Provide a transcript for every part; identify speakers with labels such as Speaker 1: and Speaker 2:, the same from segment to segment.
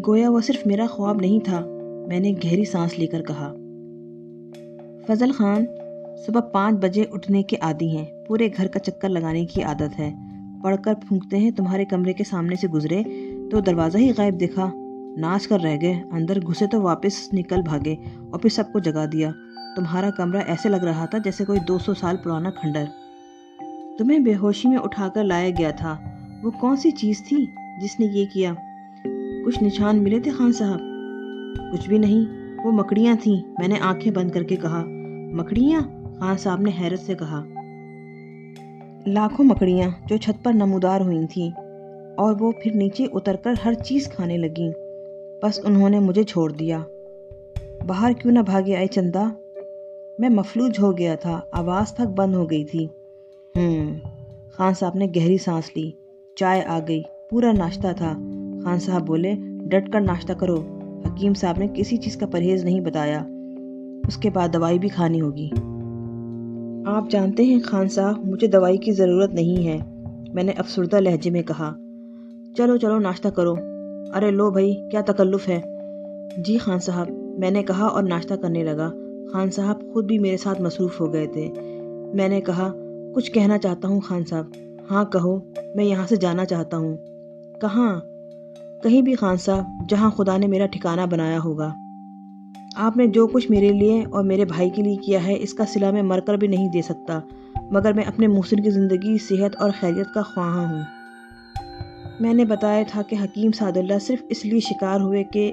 Speaker 1: گویا وہ صرف میرا خواب نہیں تھا، میں نے گہری سانس لے کر کہا۔ فضل خان صبح 5 بجے اٹھنے کے عادی ہیں، پورے گھر کا چکر لگانے کی عادت ہے۔ پڑھ کر پھونکتے ہیں تمہارے کمرے کے سامنے سے گزرے تو دروازہ ہی غائب دکھا، ناچ کر رہ گئے، اندر گھسے تو واپس نکل بھاگے اور پھر سب کو جگا دیا۔ تمہارا کمرہ ایسے لگ رہا تھا جیسے کوئی 200 سال پرانا کھنڈر۔ تمہیں بے ہوشی میں اٹھا کر لایا گیا تھا۔ وہ کون سی چیز تھی جس نے یہ کیا؟ کچھ نشان ملے تھے خان صاحب؟ کچھ بھی نہیں، وہ مکڑیاں تھیں، میں نے آنکھیں بند کر کے کہا۔ مکڑیاں؟ خان صاحب نے حیرت سے کہا۔ لاکھوں مکڑیاں جو چھت پر نمودار ہوئی تھیں، اور وہ پھر نیچے اتر کر ہر چیز کھانے لگیں۔ بس انہوں نے مجھے چھوڑ دیا۔ باہر کیوں نہ بھاگے آئے چندا؟ میں مفلوج ہو گیا تھا، آواز تک بند ہو گئی تھی۔ خان صاحب نے گہری سانس لی۔ چائے آ گئی، پورا ناشتہ تھا۔ خان صاحب بولے، ڈٹ کر ناشتہ کرو، حکیم صاحب نے کسی چیز کا پرہیز نہیں بتایا، اس کے بعد دوائی بھی کھانی ہوگی۔ آپ جانتے ہیں خان صاحب، مجھے دوائی کی ضرورت نہیں ہے، میں نے افسردہ لہجے میں کہا۔ چلو چلو ناشتہ کرو۔ ارے لو بھائی، کیا تکلف ہے؟ جی خان صاحب، میں نے کہا اور ناشتہ کرنے لگا۔ خان صاحب خود بھی میرے ساتھ مصروف ہو گئے تھے۔ میں نے کہا، کچھ کہنا چاہتا ہوں خان صاحب۔ ہاں کہو، میں یہاں سے جانا چاہتا ہوں۔ کہاں؟ کہیں بھی خان صاحب، جہاں خدا نے میرا ٹھکانہ بنایا ہوگا۔ آپ نے جو کچھ میرے لیے اور میرے بھائی کے لیے کیا ہے، اس کا صلہ میں مر کر بھی نہیں دے سکتا، مگر میں اپنے محسن کی زندگی، صحت اور خیریت کا خواہاں ہوں۔ میں نے بتایا تھا کہ حکیم سعد اللہ صرف اس لیے شکار ہوئے کہ…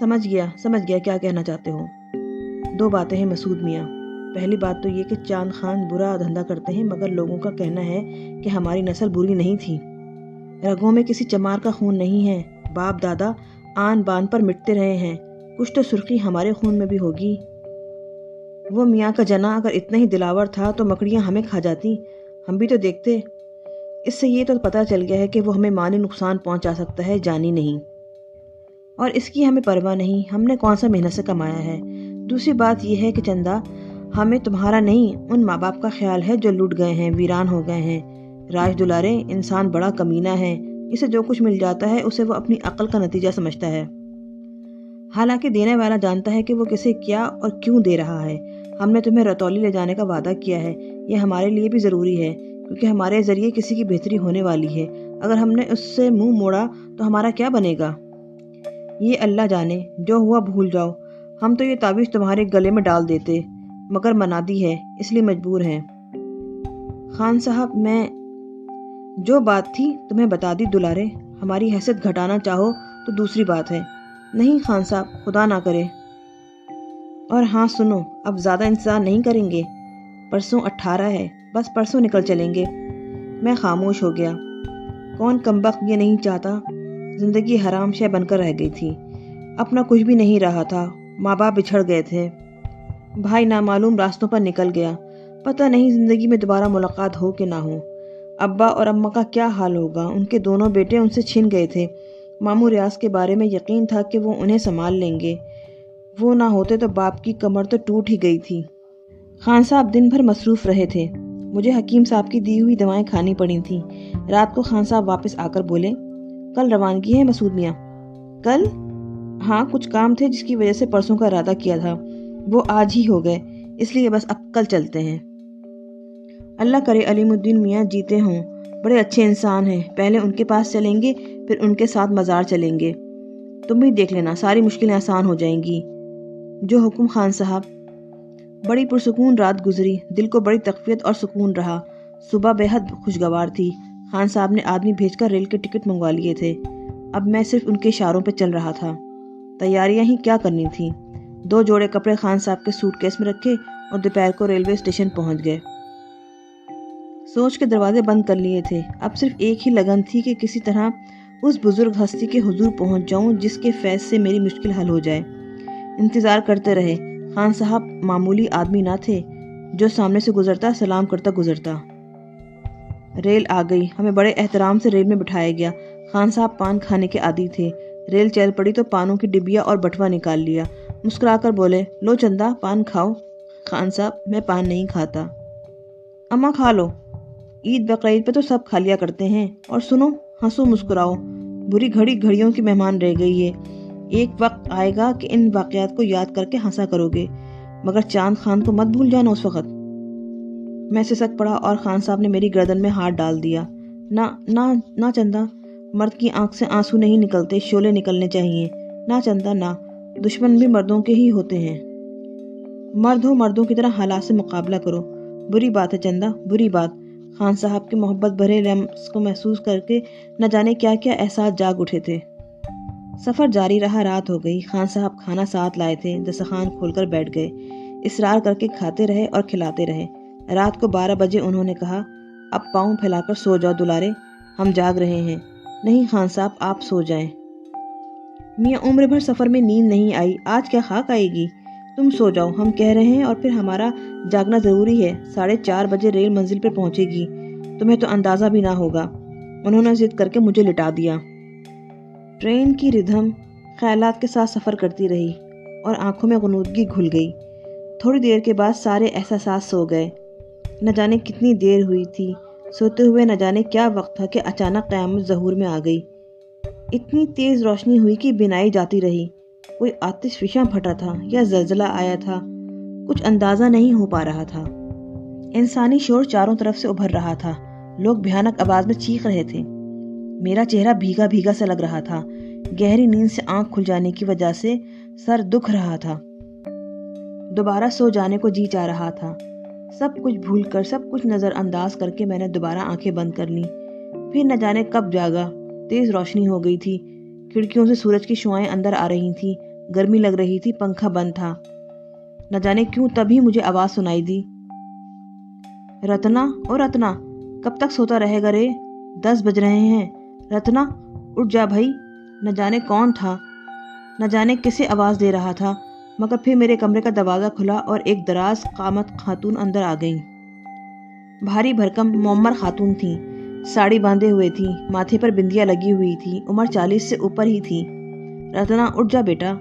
Speaker 1: سمجھ گیا کیا کہنا چاہتے ہو۔ 2 باتیں ہیں مسعود میاں۔ پہلی بات تو یہ کہ چاند خان برا دھندا کرتے ہیں، مگر لوگوں کا کہنا ہے کہ ہماری نسل بری نہیں تھی۔ رگوں میں کسی چمار کا خون نہیں ہے، باپ دادا آن بان پر مٹتے رہے ہیں، کچھ تو سرخی ہمارے خون میں بھی ہوگی۔ وہ میاں کا جنا اگر اتنا ہی دلاور تھا تو مکڑیاں ہمیں کھا جاتی، ہم بھی تو دیکھتے۔ اس سے یہ تو پتہ چل گیا ہے کہ وہ ہمیں مالی نقصان پہنچا سکتا ہے، جانی نہیں، اور اس کی ہمیں پرواہ نہیں، ہم نے کون سا محنت سے کمایا ہے۔ دوسری بات یہ ہے کہ چندا، ہمیں تمہارا نہیں، ان ماں باپ کا خیال ہے جو لٹ گئے ہیں، ویران ہو گئے ہیں۔ راج دلارے، انسان بڑا کمینہ ہے، اسے جو کچھ مل جاتا ہے اسے وہ اپنی عقل کا نتیجہ سمجھتا ہے، حالانکہ دینے والا جانتا ہے کہ وہ کسے کیا اور کیوں دے رہا ہے۔ ہم نے تمہیں رتولی لے جانے کا وعدہ کیا ہے، یہ ہمارے لیے بھی ضروری ہے، کیونکہ ہمارے ذریعے کسی کی بہتری ہونے والی ہے۔ اگر ہم نے اس سے منہ موڑا تو ہمارا کیا بنے گا؟ یہ اللہ جانے، جو ہوا بھول جاؤ۔ ہم تو یہ تعویذ تمہارے گلے میں ڈال دیتے، مگر منادی ہے، اس لیے مجبور ہیں۔ خان صاحب، میں جو بات تھی تمہیں بتا دی دلارے، ہماری حیثیت گھٹانا چاہو تو دوسری بات ہے۔ نہیں خان صاحب، خدا نہ کرے۔ اور ہاں سنو، اب زیادہ انتظار نہیں کریں گے، پرسوں 18 ہے، بس پرسوں نکل چلیں گے۔ میں خاموش ہو گیا۔ کون کمبخت یہ نہیں چاہتا؟ زندگی حرام شے بن کر رہ گئی تھی، اپنا کچھ بھی نہیں رہا تھا، ماں باپ بچھڑ گئے تھے، بھائی نامعلوم راستوں پر نکل گیا، پتہ نہیں زندگی میں دوبارہ ملاقات ہو کہ نہ ہو۔ ابا اور اماں کا کیا حال ہوگا؟ ان کے دونوں بیٹے ان سے چھن گئے تھے۔ ماموں ریاض کے بارے میں یقین تھا کہ وہ انہیں سنبھال لیں گے، وہ نہ ہوتے تو باپ کی کمر تو ٹوٹ ہی گئی تھی۔ خان صاحب دن بھر مصروف رہے تھے، مجھے حکیم صاحب کی دی ہوئی دوائیں کھانی پڑی تھیں۔ رات کو خان صاحب واپس آ کر بولے، کل روانگی ہے مسعود میاں؟ کل؟ ہاں، کچھ کام تھے جس کی وجہ سے پرسوں کا ارادہ کیا تھا، وہ آج ہی ہو گئے، اس لیے بس اب کل چلتے ہیں۔ اللہ کرے علیم الدین میاں جیتے ہوں، بڑے اچھے انسان ہیں، پہلے ان کے پاس چلیں گے، پھر ان کے ساتھ مزار چلیں گے، تم بھی دیکھ لینا، ساری مشکلیں آسان ہو جائیں گی۔ جو حکم خان صاحب۔ بڑی پرسکون رات گزری، دل کو بڑی تقویت اور سکون رہا۔ صبح بے حد خوشگوار تھی۔ خان صاحب نے آدمی بھیج کر ریل کے ٹکٹ منگوا لیے تھے، اب میں صرف ان کے اشاروں پہ چل رہا تھا۔ تیاریاں ہی کیا کرنی تھیں۔ 2 جوڑے کپڑے خان صاحب کے سوٹ کیس میں رکھے اور دوپہر کو ریلوے اسٹیشن پہنچ گئے۔ سوچ کے دروازے بند کر لیے تھے، اب صرف ایک ہی لگن تھی کہ کسی طرح اس بزرگ ہستی کے حضور پہنچ جاؤں جس کے فیض سے میری مشکل حل ہو جائے۔ انتظار کرتے رہے۔ خان صاحب معمولی آدمی نہ تھے، جو سامنے سے گزرتا سلام کرتا گزرتا۔ ریل آ گئی، ہمیں بڑے احترام سے ریل میں بٹھایا گیا۔ خان صاحب پان کھانے کے عادی تھے، ریل چل پڑی تو پانوں کی ڈبیا اور بٹوا نکال لیا، مسکرا کر بولے، لو چندا، پان کھاؤ۔ خان صاحب، میں پان نہیں کھاتا۔ اماں کھا لو، عید بقرعید پہ تو سب کھا لیا کرتے ہیں، اور سنو، ہنسو مسکراؤ، बुरी घड़ी घड़ियों की मेहमान रह गई है। एक वक्त आएगा कि इन वाक़यात को याद करके हंसा करोगे, मगर चांद खान को मत भूल जाना उस वक्त। मैं सिसक पड़ा और खान साहब ने मेरी गर्दन में हाथ डाल दिया। ना ना ना चंदा, मर्द की आंख से आंसू नहीं निकलते, शोले निकलने चाहिए। ना चंदा ना, दुश्मन भी मर्दों के ही होते हैं। मर्द हो, मर्दों की तरह हालात से मुकाबला करो। बुरी बात है चंदा, बुरी बात। खान साहब के मोहब्बत भरे लम्स को महसूस करके न जाने क्या क्या एहसास जाग उठे थे। सफ़र जारी रहा, रात हो गई। खान साहब खाना साथ लाए थे, दस्तरखान खोलकर बैठ गए। इसरार करके खाते रहे और खिलाते रहे। रात को 12 बजे उन्होंने कहा, अब पाँव फैलाकर सो जाओ दुलारे, हम जाग रहे हैं। नहीं खान साहब, आप सो जाएं। मियाँ उम्र भर सफ़र में नींद नहीं आई, आज क्या खाक आएगी। तुम सो जाओ, हम कह रहे हैं, और फिर हमारा जागना ज़रूरी है। 4:30 बजे रेल मंजिल पर पहुँचेगी, तुम्हें तो अंदाज़ा भी ना होगा। उन्होंने जिद करके मुझे लिटा दिया। ट्रेन की रिधम ख्यालात के साथ सफ़र करती रही और आंखों में गुनूदगी घुल गई। थोड़ी देर के बाद सारे एहसास सो गए। न जाने कितनी देर हुई थी सोते हुए, न जाने क्या वक्त था कि अचानक क़यामत ज़हूर में आ गई। इतनी तेज़ रोशनी हुई कि बिनाई जाती रही। कोई आतिशफ़िशां फटा था या ज़लज़ला आया था, कुछ अंदाज़ा नहीं हो पा रहा था। इंसानी शोर चारों तरफ से उभर रहा था। लोग भयानक आवाज़ में चीख रहे थे। मेरा चेहरा भीगा भीगा सा लग रहा था। गहरी नींद से आंख खुल जाने की वजह से सर दुख रहा था। दोबारा सो जाने को जी चाह रहा था। सब कुछ भूलकर, सब कुछ नज़रअंदाज करके मैंने दोबारा आंखें बंद कर लीं। फिर न जाने कब जागा। तेज़ रोशनी हो गई थी, खिड़कियों से सूरज की शुआएं अंदर आ रही थीं। गर्मी लग रही थी, पंखा बंद था। न जाने क्यों तभी मुझे आवाज़ सुनाई दी, रत्ना, ओ रत्ना, कब तक सोता रहेगा रे? 10 बज रहे हैं। रत्ना, उठ जा भाई। न जाने कौन था, न जाने किसे आवाज़ दे रहा था, मगर फिर मेरे कमरे का दरवाज़ा खुला और एक दराज कामत खातून अंदर आ गई। भारी भरकम मोमर खातून थी, साड़ी बांधे हुए थी, माथे पर बिंदिया लगी हुई थी, उम्र 40 से ऊपर ही थी। रत्ना, उठ जा बेटा,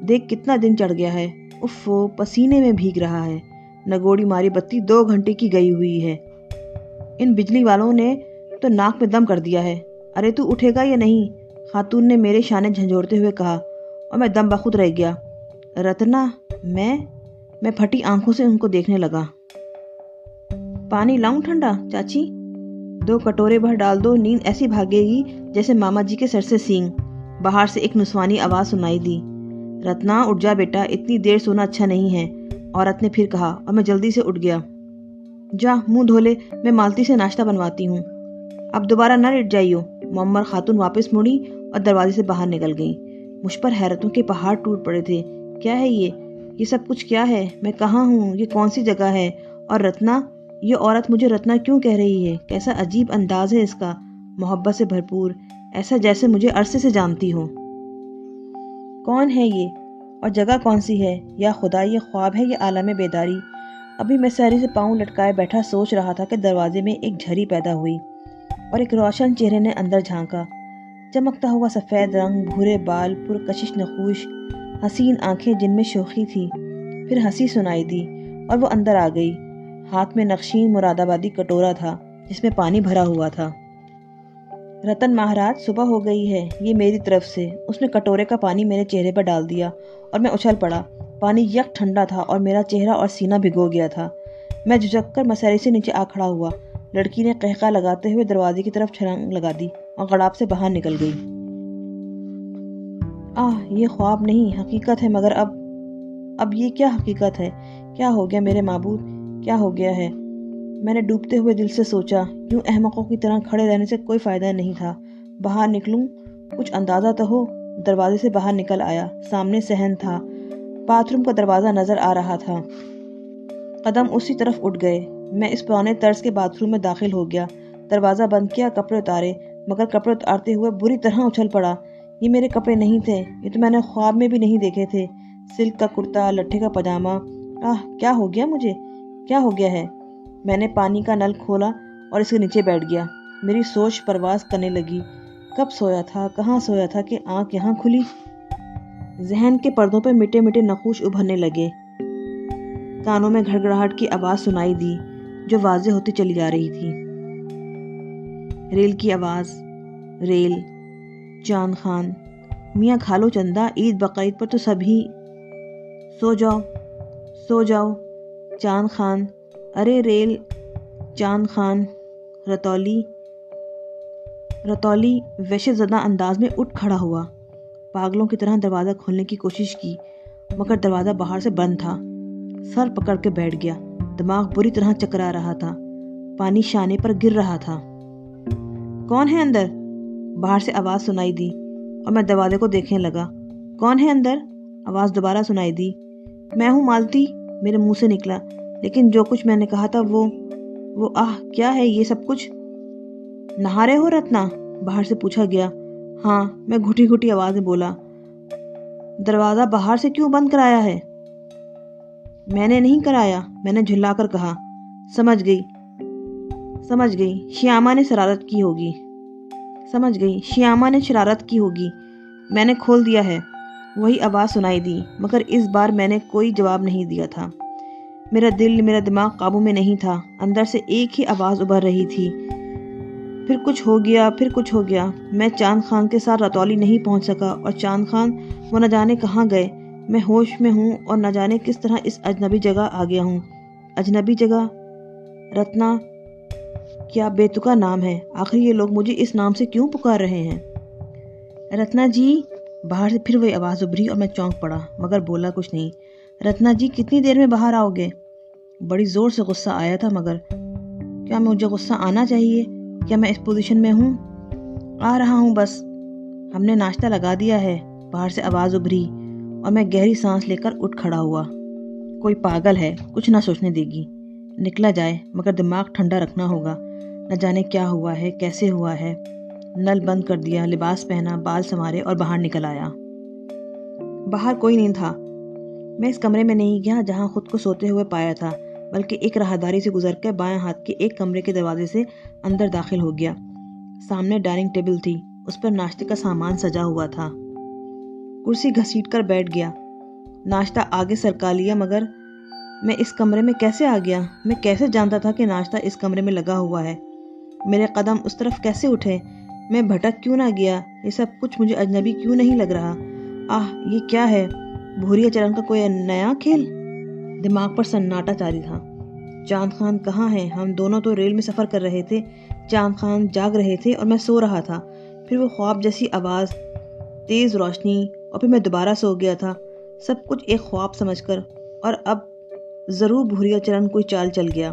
Speaker 1: देख कितना दिन चढ़ गया है। उफ़्फ़ो, पसीने में भीग रहा है। नगोड़ी मारी बत्ती 2 घंटे की गई हुई है। इन बिजली वालों ने तो नाक में दम कर दिया है। अरे तू उठेगा या नहीं? खातून ने मेरे शाने झंझोड़ते हुए कहा, और मैं दम बखुद रह गया। रत्ना, मैं फटी आंखों से उनको देखने लगा। पानी लाऊं ठंडा चाची? 2 कटोरे भर डाल दो, नींद ऐसी भागेगी जैसे मामा जी के सर से सींग। बाहर से एक नुस्वानी आवाज़ सुनाई दी। रत्ना, उठ जा बेटा, इतनी देर सोना अच्छा नहीं है, औरत ने फिर कहा, और मैं जल्दी से उठ गया। जा मुंह धो ले, मैं मालती से नाश्ता बनवाती हूँ। अब दोबारा न लेट जाइयो। मोमर खातून वापस मुड़ी और दरवाजे से बाहर निकल गई। मुझ पर हैरतों के पहाड़ टूट पड़े थे। क्या है ये सब कुछ क्या है? मैं कहाँ हूँ? ये कौन सी जगह है? और रत्ना, ये औरत मुझे रत्ना क्यों कह रही है? कैसा अजीब अंदाज है इसका, मोहब्बत से भरपूर, ऐसा जैसे मुझे अरसे से जानती हो। कौन है ये और जगह कौन सी है? या खुदा, ये ख्वाब है या आलम बेदारी? अभी मैं सहरी से पाँव लटकाए बैठा सोच रहा था कि दरवाजे में एक झरी पैदा हुई और एक रोशन चेहरे ने अंदर झांका। चमकता हुआ सफ़ेद रंग, भूरे बाल, पुरकशिश नखूश, हसीन आंखें जिनमें शोखी थी। फिर हंसी सुनाई दी और वो अंदर आ गई। हाथ में नक्शीन मुरादाबादी कटोरा था जिसमें पानी भरा हुआ था। रतन महाराज, सुबह हो गई है, ये मेरी तरफ से। उसने कटोरे का पानी मेरे चेहरे पर डाल दिया और मैं उछल पड़ा। पानी यक ठंडा था और मेरा चेहरा और सीना भिगो गया था। मैं झुककर मसहरी से नीचे आ खड़ा हुआ। लड़की ने कहका लगाते हुए दरवाजे की तरफ छलांग लगा दी और गड़ाप से बाहर निकल गई। ये ख्वाब नहीं, हकीकत है। मगर अब ये क्या हकीकत है? क्या हो गया मेरे माबूद, क्या हो गया है? मैंने डूबते हुए दिल से सोचा। यूं अहमकों की तरह खड़े रहने से कोई फ़ायदा नहीं था। बाहर निकलूं, कुछ अंदाज़ा तो हो। दरवाजे से बाहर निकल आया। सामने सहन था। बाथरूम का दरवाज़ा नज़र आ रहा था। कदम उसी तरफ उठ गए। मैं इस पुराने तर्ज के बाथरूम में दाखिल हो गया। दरवाज़ा बंद किया, कपड़े उतारे, मगर कपड़े उतारते हुए बुरी तरह उछल पड़ा। ये मेरे कपड़े नहीं थे, ये तो मैंने ख्वाब में भी नहीं देखे थे। सिल्क का कुर्ता, लट्ठे का पजामा। क्या हो गया मुझे? क्या हो गया है? मैंने पानी का नल खोला और इसके नीचे बैठ गया। मेरी सोच परवास करने लगी। कब सोया था, कहाँ सोया था कि आँख यहाँ खुली? जहन के पर्दों पर मिटे मिटे नक़ूश उभरने लगे। कानों में घड़घड़ाहट की आवाज़ सुनाई दी जो वाज़ेह होती चली जा रही थी। रेल की आवाज़, रेल, चांद खान, मियाँ खालो चंदा, ईद बकरीद पर तो सभी सो जाओ सो जाओ। चांद खान, अरे रेल। चांद खान, रतौली वैसे ज़दा अंदाज में उठ खड़ा हुआ। पागलों की तरह दरवाज़ा खोलने की कोशिश की, मगर दरवाज़ा बाहर से बंद था। सर पकड़ के बैठ गया। दिमाग बुरी तरह चकरा रहा था। पानी शाने पर गिर रहा था। कौन है अंदर? बाहर से आवाज़ सुनाई दी और मैं दरवाजे को देखने लगा। कौन है अंदर? आवाज़ दोबारा सुनाई दी। मैं हूँ मालती, मेरे मुंह से निकला, लेकिन जो कुछ मैंने कहा था वो आह, क्या है ये सब कुछ? नहा रहे हो रत्ना? बाहर से पूछा गया। हाँ, मैं घुटी घुटी आवाज़ में बोला। दरवाज़ा बाहर से क्यों बंद कराया है? मैंने नहीं कराया, मैंने झुल्लाकर कहा। समझ गई, श्यामा ने शरारत की होगी। मैंने खोल दिया है। वही आवाज़ सुनाई दी, मगर इस बार मैंने कोई जवाब नहीं दिया था। मेरा दिमाग काबू में नहीं था। अंदर से एक ही आवाज़ उभर रही थी, फिर कुछ हो गया। मैं चांद खान के साथ रतौली नहीं पहुंच सका, और चांद खान वो न जाने कहाँ गए। मैं होश में हूँ और न जाने किस तरह इस अजनबी जगह आ गया हूँ। अजनबी जगह? रत्ना, क्या बेतुका नाम है। आखिर ये लोग मुझे इस नाम से क्यों पुकार रहे हैं? रत्ना जी। बाहर से फिर वही आवाज़ उभरी और मैं चौंक पड़ा, मगर बोला कुछ नहीं। रत्ना जी, कितनी देर में बाहर आओगे? बड़ी ज़ोर से गुस्सा आया था, मगर क्या मुझे गुस्सा आना चाहिए? क्या मैं इस पोजीशन में हूँ? आ रहा हूँ बस। हमने नाश्ता लगा दिया है। बाहर से आवाज़ उभरी और मैं गहरी सांस लेकर उठ खड़ा हुआ। कोई पागल है, कुछ ना सोचने देगी। निकला जाए, मगर दिमाग ठंडा रखना होगा। न जाने क्या हुआ है, कैसे हुआ है। नल बंद कर दिया, लिबास पहना, बाल संवारे और बाहर निकल आया। बाहर कोई नहीं था। मैं इस कमरे में नहीं गया जहाँ खुद को सोते हुए पाया था, बल्कि एक राहदारी से गुजर कर बाएं हाथ के एक कमरे के दरवाजे से अंदर दाखिल हो गया। सामने डाइनिंग टेबल थी, उस पर नाश्ते का सामान सजा हुआ था। कुर्सी घसीट कर बैठ गया। नाश्ता आगे सरका लिया, मगर मैं इस कमरे में कैसे आ गया? मैं कैसे जानता था कि नाश्ता इस कमरे में लगा हुआ है? मेरे कदम उस तरफ कैसे उठे? मैं भटक क्यों ना गया? ये सब कुछ मुझे अजनबी क्यों नहीं लग रहा? आह, ये क्या है? भूरिया चरण का कोई नया खेल? दिमाग पर सन्नाटा जारी था। चांद खान कहाँ है? हम दोनों तो रेल में सफ़र कर रहे थे। चांद खान जाग रहे थे और मैं सो रहा था। फिर वो ख्वाब जैसी आवाज़, तेज़ रोशनी, और फिर मैं दोबारा सो गया था, सब कुछ एक ख्वाब समझकर। और अब ज़रूर भूरिया चरण कोई चाल चल गया।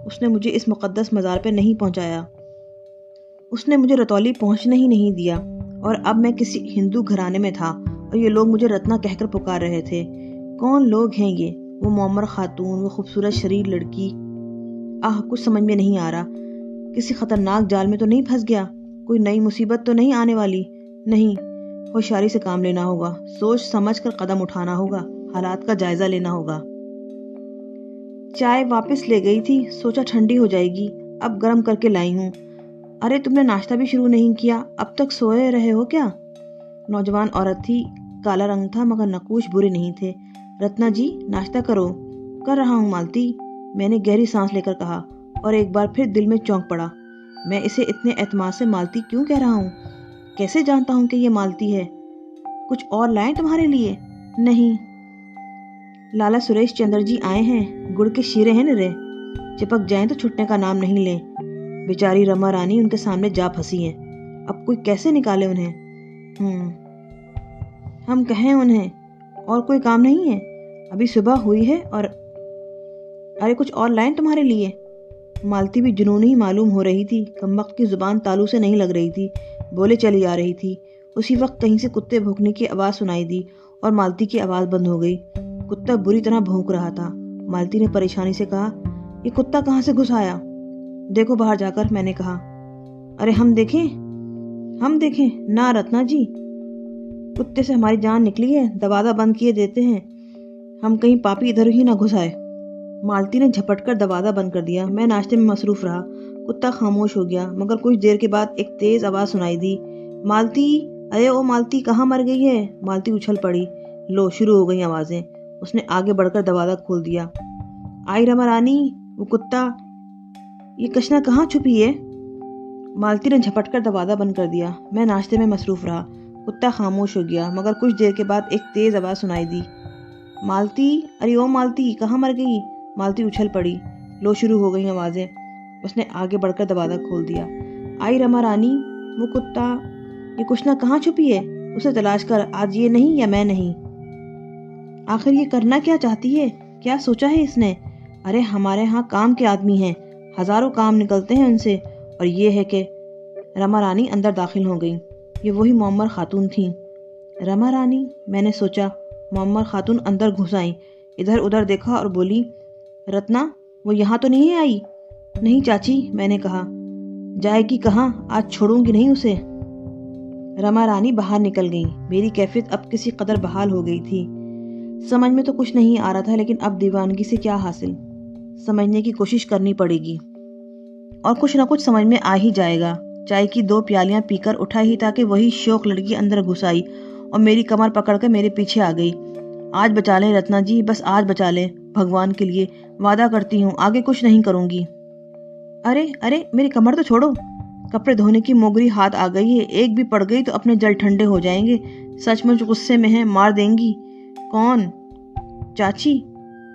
Speaker 1: उसने मुझे इस मुक़द्दस मज़ार पे नहीं पहुंचाया। उसने मुझे रतौली पहुंचने ही नहीं दिया। और अब मैं किसी हिंदू घराने में था और ये लोग मुझे रत्ना कहकर पुकार रहे थे। कौन लोग हैं ये? वो मोमर खातून, वो खूबसूरत शरीर लड़की। आह, कुछ समझ में नहीं आ रहा। किसी खतरनाक जाल में तो नहीं फंस गया? कोई नई मुसीबत तो नहीं आने वाली? नहीं, होशियारी से काम लेना होगा। सोच समझ कर कदम उठाना होगा। हालात का जायजा लेना होगा। चाय वापस ले गई थी, सोचा ठंडी हो जाएगी, अब गर्म करके लाई हूँ। अरे, तुमने नाश्ता भी शुरू नहीं किया? अब तक सोए रहे हो क्या? नौजवान औरत थी, काला रंग था, मगर नकूश बुरे नहीं थे। रत्ना जी, नाश्ता करो। कर रहा हूँ मालती, मैंने गहरी सांस लेकर कहा, और एक बार फिर दिल में चौंक पड़ा। मैं इसे इतने एतमाद से मालती क्यों कह रहा हूँ? कैसे जानता हूँ कि ये मालती है? कुछ और लाएं तुम्हारे लिए? नहीं, लाला सुरेश चंद्र जी आए हैं। गुड़ के शीरे हैं निरे, चिपक जाएं तो छुटने का नाम नहीं लें। बेचारी रमा रानी उनके सामने जा फंसी है। अब कोई कैसे निकाले उन्हें? हम कहें उन्हें, और कोई काम नहीं है? अभी सुबह हुई है। और अरे, कुछ और लाएं तुम्हारे लिए? मालती भी जुनूनी ही मालूम हो रही थी। कमबख्त की जुबान तालू से नहीं लग रही थी, बोले चली आ रही थी। उसी वक्त कहीं से कुत्ते भौंकने की आवाज़ सुनाई दी और मालती की आवाज़ बंद हो गई। कुत्ता बुरी तरह भौंक रहा था। मालती ने परेशानी से कहा, ये कुत्ता कहाँ से घुस आया? देखो बाहर जाकर, मैंने कहा। अरे, हम देखें ना रत्ना जी, कुत्ते से हमारी जान निकली है। दरवाज़ा बंद किए देते हैं, हम कहीं पापी इधर ही ना घुस आए। मालती ने झपटकर दरवाज़ा बंद कर दिया। मैं नाश्ते में मसरूफ़ रहा। कुत्ता खामोश हो गया, मगर कुछ देर के बाद एक तेज़ आवाज़ सुनाई दी, मालती, अरे ओ मालती, कहाँ मर गई है? मालती उछल पड़ी। लो, शुरू हो गई आवाज़ें। उसने आगे बढ़कर दरवाज़ा खोल दिया। आई रमा रानी, वो कुत्ता, ये कचना कहाँ छुपी है? मालती ने झपटकर दरवाज़ा बंद कर दिया। मैं नाश्ते में मसरूफ़ रहा। کتا خاموش ہو گیا، مگر کچھ دیر کے بعد ایک تیز آواز سنائی دی، مالتی، ارے او مالتی، کہاں مر گئی؟ مالتی اچھل پڑی۔ لو شروع ہو گئی آوازیں۔ اس نے آگے بڑھ کر دروازہ کھول دیا۔ آئی رما رانی، وہ کتا، یہ کچھ نہ کہاں چھپی ہے؟ اسے تلاش کر، آج یہ نہیں یا میں نہیں۔ آخر یہ کرنا کیا چاہتی ہے؟ کیا سوچا ہے اس نے؟ ارے ہمارے ہاں کام کے آدمی ہیں، ہزاروں کام نکلتے ہیں ان سے، اور یہ ہے کہ… رما رانی اندر داخل ہو گئی۔ یہ وہی معمر خاتون تھیں۔ رما رانی، میں نے سوچا۔ معمر خاتون اندر گھس آئیں، ادھر ادھر دیکھا اور بولی، رتنا، وہ یہاں تو نہیں آئی؟ نہیں چاچی، میں نے کہا۔ جائے گی کہاں؟ آج چھوڑوں گی نہیں اسے۔ رما رانی باہر نکل گئیں۔ میری کیفیت اب کسی قدر بحال ہو گئی تھی۔ سمجھ میں تو کچھ نہیں آ رہا تھا، لیکن اب دیوانگی سے کیا حاصل؟ سمجھنے کی کوشش کرنی پڑے گی، اور کچھ نہ کچھ سمجھ میں آ ہی جائے گا۔ چائے کی 2 پیالیاں پی کر اٹھا ہی تھا کہ وہی شوق لڑکی اندر گھس آئی اور میری کمر پکڑ کر میرے پیچھے آ گئی۔ آج بچا لیں رتنا جی، بس آج بچا لیں، بھگوان کے لیے وعدہ کرتی ہوں آگے کچھ نہیں کروں گی۔ ارے ارے، میری کمر تو چھوڑو۔ کپڑے دھونے کی موگری ہاتھ آ گئی ہے، ایک بھی پڑ گئی تو اپنے جل ٹھنڈے ہو جائیں گے۔ سچ مچ غصے میں ہے، مار دیں گی۔ کون؟ چاچی۔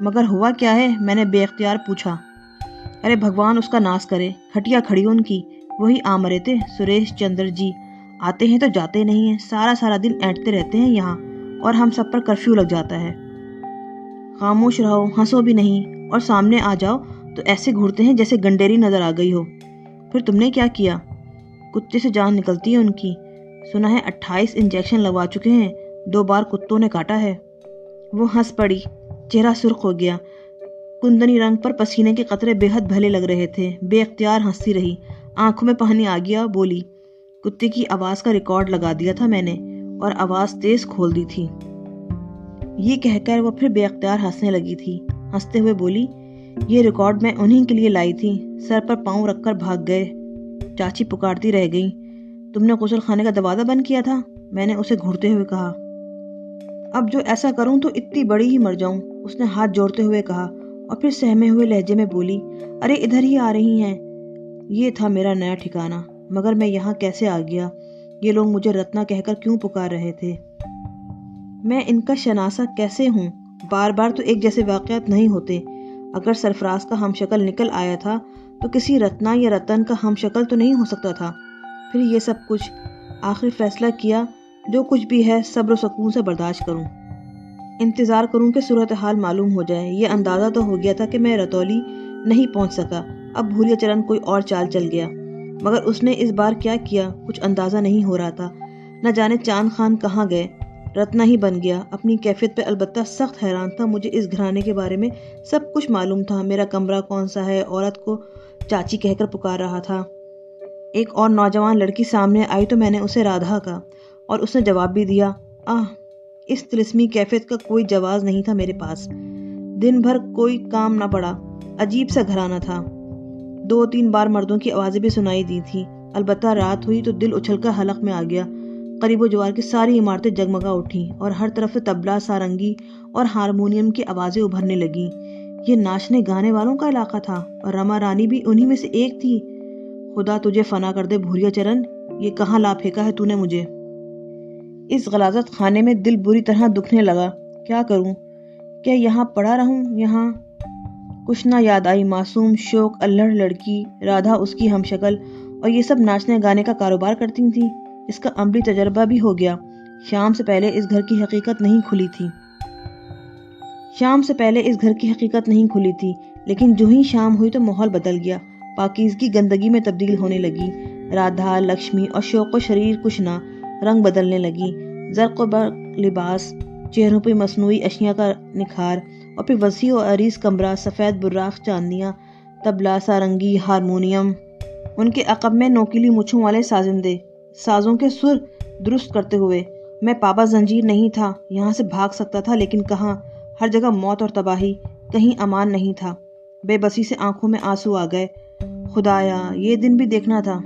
Speaker 1: مگر ہوا کیا ہے؟ میں نے بے اختیار پوچھا۔ ارے بھگوان اس کا ناس کرے، ہٹیا کھڑی ان کی، وہی آمرے تھے، سریش چندر جی۔ آتے ہیں تو جاتے نہیں ہیں، سارا دن اینٹتے رہتے ہیں یہاں، اور ہم سب پر کرفیو لگ جاتا ہے۔ خاموش رہو، ہنسو بھی نہیں، اور سامنے آ جاؤ تو ایسے گھورتے ہیں جیسے گنڈیری نظر آ گئی ہو۔ پھر تم نے کیا کیا؟ کتے سے جان نکلتی ہے ان کی، سنا ہے 28 انجیکشن لگوا چکے ہیں، 2 بار کتوں نے کاٹا ہے۔ وہ ہنس پڑی، چہرہ سرخ ہو گیا، کندنی رنگ پر پسینے کے قطرے بے حد بھلے لگ رہے تھے۔ بے اختیار ہنستی رہی، آنکھوں میں پانی آ گیا، بولی، کتے کی آواز کا ریکارڈ لگا دیا تھا میں نے، اور آواز تیز کھول دی تھی۔ یہ کہہ کر وہ پھر بے اختیار ہنسنے لگی تھی۔ ہنستے ہوئے بولی، یہ ریکارڈ میں انہی کے لیے لائی تھی۔ سر پر پاؤں رکھ کر بھاگ گئے۔ چاچی پکارتی رہ گئی، تم نے غسل خانے کا دروازہ بند کیا تھا؟ میں نے اسے گھورتے ہوئے کہا۔ اب جو ایسا کروں تو اتنی بڑی ہی مر جاؤں، اس نے ہاتھ جوڑتے ہوئے کہا، اور پھر سہمے ہوئے لہجے میں بولی، ارے ادھر ہی آ رہی ہیں۔ یہ تھا میرا نیا ٹھکانہ، مگر میں یہاں کیسے آ گیا؟ یہ لوگ مجھے رتنا کہہ کر کیوں پکار رہے تھے؟ میں ان کا شناسہ کیسے ہوں؟ بار بار تو ایک جیسے واقعات نہیں ہوتے۔ اگر سرفراز کا ہم شکل نکل آیا تھا تو کسی رتنا یا رتن کا ہم شکل تو نہیں ہو سکتا تھا۔ پھر یہ سب کچھ، آخری فیصلہ کیا، جو کچھ بھی ہے صبر و سکون سے برداشت کروں، انتظار کروں کہ صورتحال معلوم ہو جائے۔ یہ اندازہ تو ہو گیا تھا کہ میں رتولی نہیں پہنچ سکا، اب بھوریا چرن کوئی اور چال چل گیا، مگر اس نے اس بار کیا کیا کچھ اندازہ نہیں ہو رہا تھا۔ نہ جانے چاند خان کہاں گئے، رتنا ہی بن گیا۔ اپنی کیفیت پہ البتہ سخت حیران تھا۔ مجھے اس گھرانے کے بارے میں سب کچھ معلوم تھا، میرا کمرہ کون سا ہے، عورت کو چاچی کہہ کر پکار رہا تھا۔ ایک اور نوجوان لڑکی سامنے آئی تو میں نے اسے رادھا کہا، اور اس نے جواب بھی دیا۔ اس طلسمی کیفیت کا کوئی جواز نہیں تھا میرے پاس۔ دن بھر کوئی کام نہ پڑا، عجیب سا گھرانہ تھا۔ 2-3 بار مردوں کی آوازیں بھی سنائی دی تھی، البتہ رات ہوئی تو دل اچھل کر حلق میں آ گیا۔ قریب و جوار کی ساری عمارتیں جگمگا اٹھیں، اور ہر طرف سے طبلہ، سارنگی اور ہارمونیم کی آوازیں ابھرنے لگیں۔ یہ ناچنے گانے والوں کا علاقہ تھا، اور رما رانی بھی انہی میں سے ایک تھی۔ خدا تجھے فنا کر دے بھوریا چرن، یہ کہاں لا پھینکا ہے تو نے مجھے؟ اس غلاظت خانے میں دل بری طرح دکھنے لگا۔ کیا کروں؟ کیا یہاں پڑا رہوں؟ یہاں کچھ نہ یاد آئی۔ معصوم، شوق، الہڑ لڑکی، رادھا اس کی ہم شکل، اور یہ سب ناچنے گانے کا کاروبار کرتی تھیں۔ اس کا عملی تجربہ بھی ہو گیا۔ شام سے پہلے اس گھر کی حقیقت نہیں کھلی تھی، لیکن جو ہی شام ہوئی تو ماحول بدل گیا، پاکیزگی گندگی میں تبدیل ہونے لگی۔ رادھا، لکشمی اور شوق و شریر کچھ نہ رنگ بدلنے لگی۔ زرق و برق لباس، چہروں پہ مصنوعی اشیاء کا نکھار، اور پھر وسیع و عریض کمرہ، سفید براق چاندنیاں، طبلہ، سارنگی، ہارمونیم، ان کے عقب میں نوکیلی مچھوں والے سازندے، سازوں کے سر درست کرتے ہوئے۔ میں پابند زنجیر نہیں تھا، یہاں سے بھاگ سکتا تھا، لیکن کہاں؟ ہر جگہ موت اور تباہی، کہیں امان نہیں تھا۔ بے بسی سے آنکھوں میں آنسو آ گئے۔ خدایا، یہ دن بھی دیکھنا تھا۔